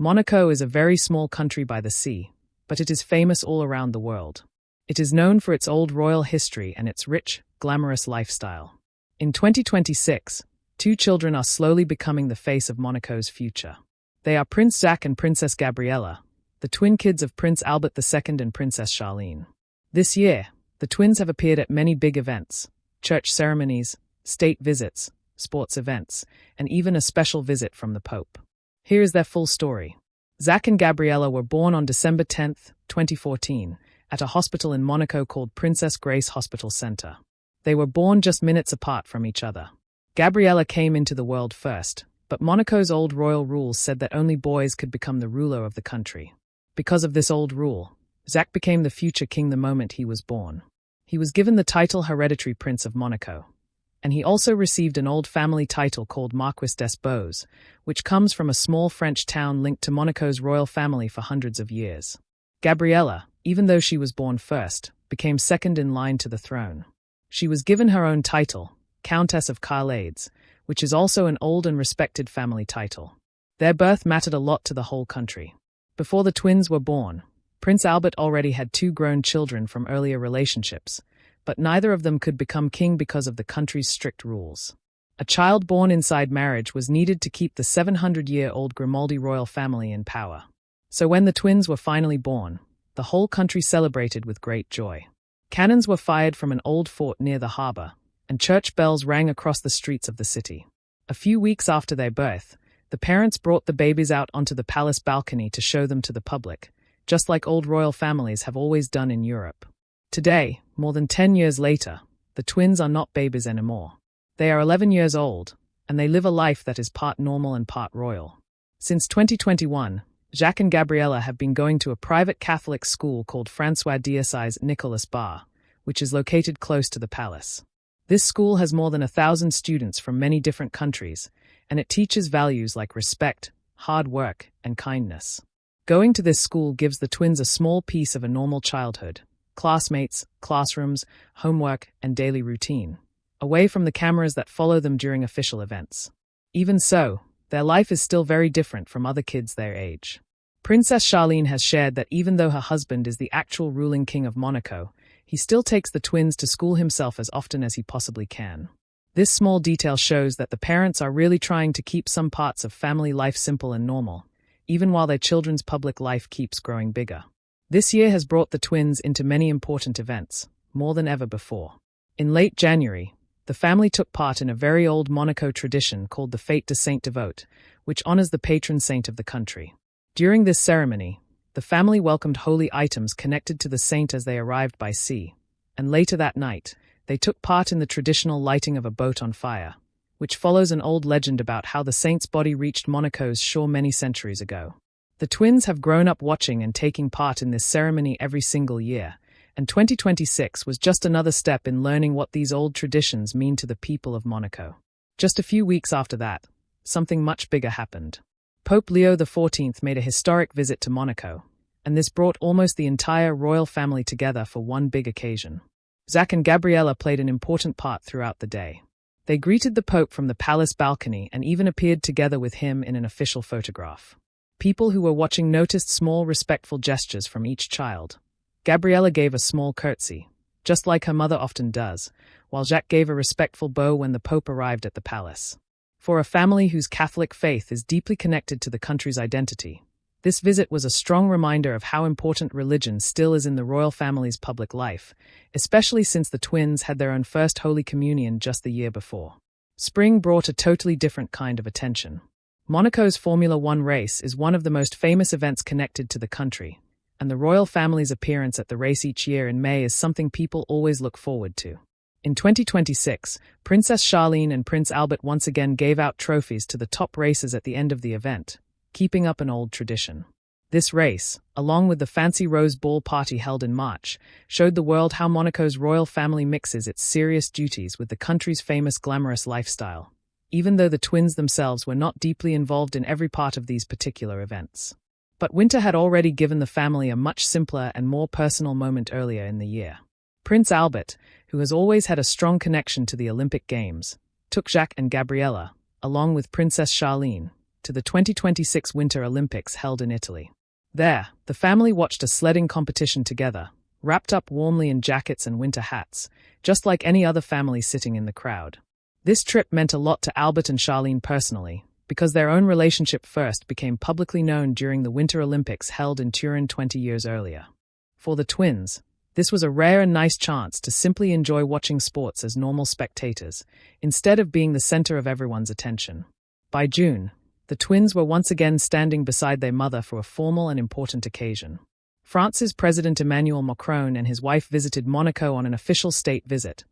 Monaco is a very small country by the sea, but it is famous all around the world. It is known for its old royal history and its rich, glamorous lifestyle. In 2026, two children are slowly becoming the face of Monaco's future. They are Prince Jacques and Princess Gabriella, the twin kids of Prince Albert II and Princess Charlene. This year, the twins have appeared at many big events, church ceremonies, state visits, sports events, and even a special visit from the Pope. Here is their full story. Jacques and Gabriella were born on December 10, 2014, at a hospital in Monaco called Princess Grace Hospital Center. They were born just minutes apart from each other. Gabriella came into the world first, but Monaco's old royal rules said that only boys could become the ruler of the country. Because of this old rule, Jacques became the future king the moment he was born. He was given the title Hereditary Prince of Monaco, and he also received an old family title called Marquis des Beaux, which comes from a small French town linked to Monaco's royal family for hundreds of years. Gabriella, even though she was born first, became second in line to the throne. She was given her own title, Countess of Charlene, which is also an old and respected family title. Their birth mattered a lot to the whole country. Before the twins were born, Prince Albert already had two grown children from earlier relationships, but neither of them could become king because of the country's strict rules. A child born inside marriage was needed to keep the 700-year-old Grimaldi royal family in power. So when the twins were finally born, the whole country celebrated with great joy. Cannons were fired from an old fort near the harbor, and church bells rang across the streets of the city. A few weeks after their birth, the parents brought the babies out onto the palace balcony to show them to the public, just like old royal families have always done in Europe. Today, more than 10 years later, the twins are not babies anymore. They are 11 years old, and they live a life that is part normal and part royal. Since 2021, Jacques and Gabriella have been going to a private Catholic school called François d'Assise Nicolas Bar, which is located close to the palace. This school has more than 1,000 students from many different countries, and it teaches values like respect, hard work, and kindness. Going to this school gives the twins a small piece of a normal childhood, classmates, classrooms, homework, and daily routine, away from the cameras that follow them during official events. Even so, their life is still very different from other kids their age. Princess Charlene has shared that even though her husband is the actual ruling king of Monaco, he still takes the twins to school himself as often as he possibly can. This small detail shows that the parents are really trying to keep some parts of family life simple and normal, even while their children's public life keeps growing bigger. This year has brought the twins into many important events, more than ever before. In late January, the family took part in a very old Monaco tradition called the Fête de Saint Devote, which honors the patron saint of the country. During this ceremony, the family welcomed holy items connected to the saint as they arrived by sea, and later that night, they took part in the traditional lighting of a boat on fire, which follows an old legend about how the saint's body reached Monaco's shore many centuries ago. The twins have grown up watching and taking part in this ceremony every single year, and 2026 was just another step in learning what these old traditions mean to the people of Monaco. Just a few weeks after that, something much bigger happened. Pope Leo XIV made a historic visit to Monaco, and this brought almost the entire royal family together for one big occasion. Jacques and Gabriella played an important part throughout the day. They greeted the Pope from the palace balcony and even appeared together with him in an official photograph. People who were watching noticed small respectful gestures from each child. Gabriella gave a small curtsy, just like her mother often does, while Jacques gave a respectful bow when the Pope arrived at the palace. For a family whose Catholic faith is deeply connected to the country's identity, this visit was a strong reminder of how important religion still is in the royal family's public life, especially since the twins had their own first Holy Communion just the year before. Spring brought a totally different kind of attention. Monaco's Formula One race is one of the most famous events connected to the country, and the royal family's appearance at the race each year in May is something people always look forward to. In 2026, Princess Charlene and Prince Albert once again gave out trophies to the top racers at the end of the event, keeping up an old tradition. This race, along with the fancy Rose Ball party held in March, showed the world how Monaco's royal family mixes its serious duties with the country's famous glamorous lifestyle, even though the twins themselves were not deeply involved in every part of these particular events. But winter had already given the family a much simpler and more personal moment earlier in the year. Prince Albert, who has always had a strong connection to the Olympic Games, took Jacques and Gabriella, along with Princess Charlene, to the 2026 Winter Olympics held in Italy. There, the family watched a sledding competition together, wrapped up warmly in jackets and winter hats, just like any other family sitting in the crowd. This trip meant a lot to Albert and Charlene personally, because their own relationship first became publicly known during the Winter Olympics held in Turin 20 years earlier. For the twins, this was a rare and nice chance to simply enjoy watching sports as normal spectators, instead of being the center of everyone's attention. By June, the twins were once again standing beside their mother for a formal and important occasion. France's President Emmanuel Macron and his wife visited Monaco on an official state visit,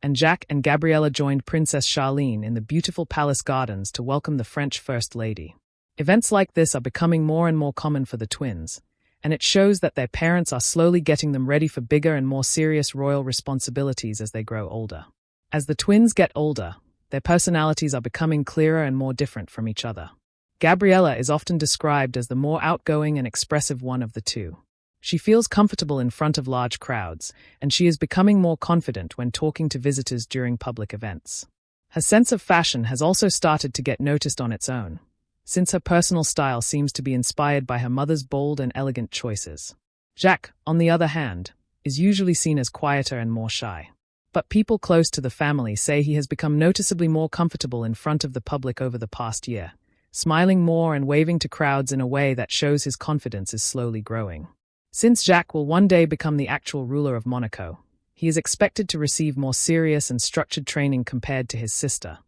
and Jacques and Gabriella joined Princess Charlene in the beautiful palace gardens to welcome the French First Lady. Events like this are becoming more and more common for the twins, and it shows that their parents are slowly getting them ready for bigger and more serious royal responsibilities as they grow older. As the twins get older, their personalities are becoming clearer and more different from each other. Gabriella is often described as the more outgoing and expressive one of the two. She feels comfortable in front of large crowds, and she is becoming more confident when talking to visitors during public events. Her sense of fashion has also started to get noticed on its own, since her personal style seems to be inspired by her mother's bold and elegant choices. Jacques, on the other hand, is usually seen as quieter and more shy. But people close to the family say he has become noticeably more comfortable in front of the public over the past year, smiling more and waving to crowds in a way that shows his confidence is slowly growing. Since Jacques will one day become the actual ruler of Monaco, he is expected to receive more serious and structured training compared to his sister,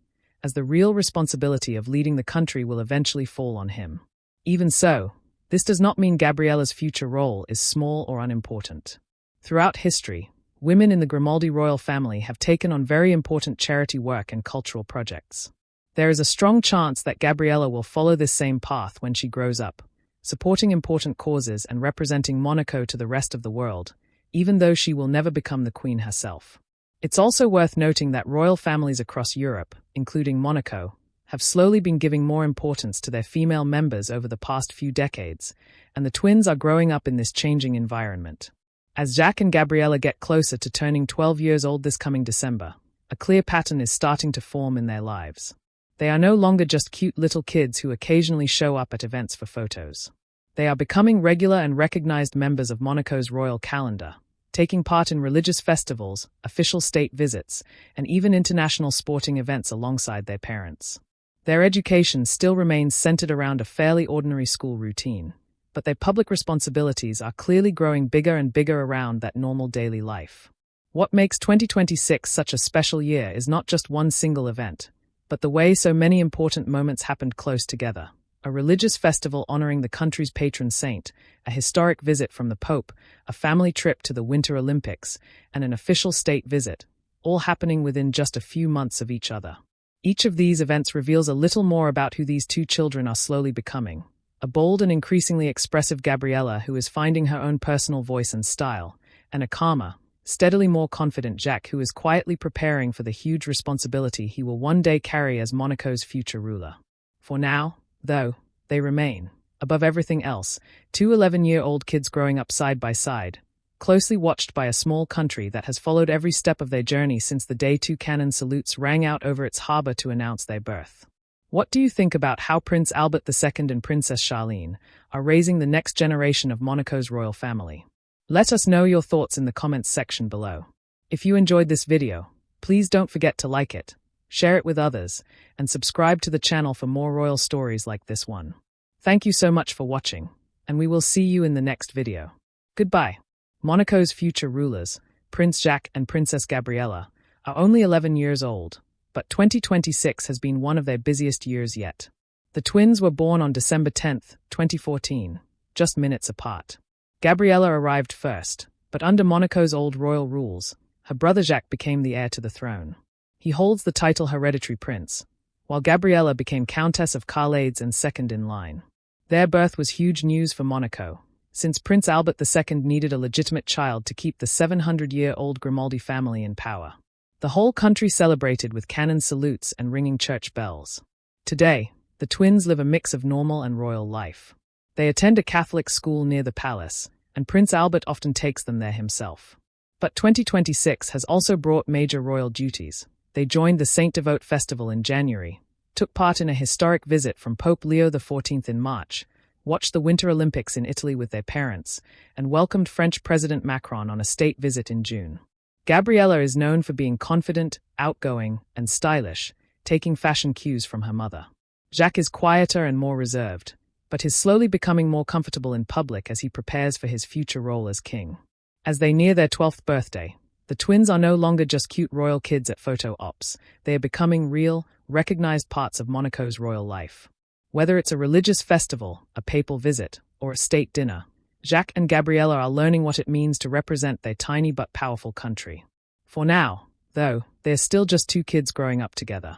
as the real responsibility of leading the country will eventually fall on him. Even so, this does not mean Gabriella's future role is small or unimportant. Throughout history, women in the Grimaldi royal family have taken on very important charity work and cultural projects. There is a strong chance that Gabriella will follow this same path when she grows up, supporting important causes and representing Monaco to the rest of the world, even though she will never become the queen herself. It's also worth noting that royal families across Europe, including Monaco, have slowly been giving more importance to their female members over the past few decades, and the twins are growing up in this changing environment. As Jacques and Gabriella get closer to turning 12 years old this coming December, a clear pattern is starting to form in their lives. They are no longer just cute little kids who occasionally show up at events for photos. They are becoming regular and recognized members of Monaco's royal calendar, taking part in religious festivals, official state visits, and even international sporting events alongside their parents. Their education still remains centered around a fairly ordinary school routine, but their public responsibilities are clearly growing bigger and bigger around that normal daily life. What makes 2026 such a special year is not just one single event, but the way so many important moments happened close together. A religious festival honoring the country's patron saint, a historic visit from the Pope, a family trip to the Winter Olympics, and an official state visit, all happening within just a few months of each other. Each of these events reveals a little more about who these two children are slowly becoming. A bold and increasingly expressive Gabriella who is finding her own personal voice and style, and a calmer, steadily more confident Jacques who is quietly preparing for the huge responsibility he will one day carry as Monaco's future ruler. For now, though, they remain, above everything else, two 11-year-old kids growing up side by side, closely watched by a small country that has followed every step of their journey since the day two cannon salutes rang out over its harbor to announce their birth. What do you think about how Prince Albert II and Princess Charlene are raising the next generation of Monaco's royal family? Let us know your thoughts in the comments section below. If you enjoyed this video, please don't forget to like it, share it with others, and subscribe to the channel for more royal stories like this one. Thank you so much for watching, and we will see you in the next video. Goodbye. Monaco's future rulers, Prince Jacques and Princess Gabriella, are only 11 years old, but 2026 has been one of their busiest years yet. The twins were born on December 10, 2014, just minutes apart. Gabriella arrived first, but under Monaco's old royal rules, her brother Jacques became the heir to the throne. He holds the title hereditary prince, while Gabriella became Countess of Charlades and second in line. Their birth was huge news for Monaco, since Prince Albert II needed a legitimate child to keep the 700-year-old Grimaldi family in power. The whole country celebrated with cannon salutes and ringing church bells. Today, the twins live a mix of normal and royal life. They attend a Catholic school near the palace, and Prince Albert often takes them there himself. But 2026 has also brought major royal duties. They joined the Saint Devote Festival in January, took part in a historic visit from Pope Leo XIV in March, watched the Winter Olympics in Italy with their parents, and welcomed French President Macron on a state visit in June. Gabriella is known for being confident, outgoing, and stylish, taking fashion cues from her mother. Jacques is quieter and more reserved, but is slowly becoming more comfortable in public as he prepares for his future role as king. As they near their 12th birthday, the twins are no longer just cute royal kids at photo ops. They are becoming real, recognized parts of Monaco's royal life. Whether it's a religious festival, a papal visit, or a state dinner, Jacques and Gabriella are learning what it means to represent their tiny but powerful country. For now, though, they're still just two kids growing up together.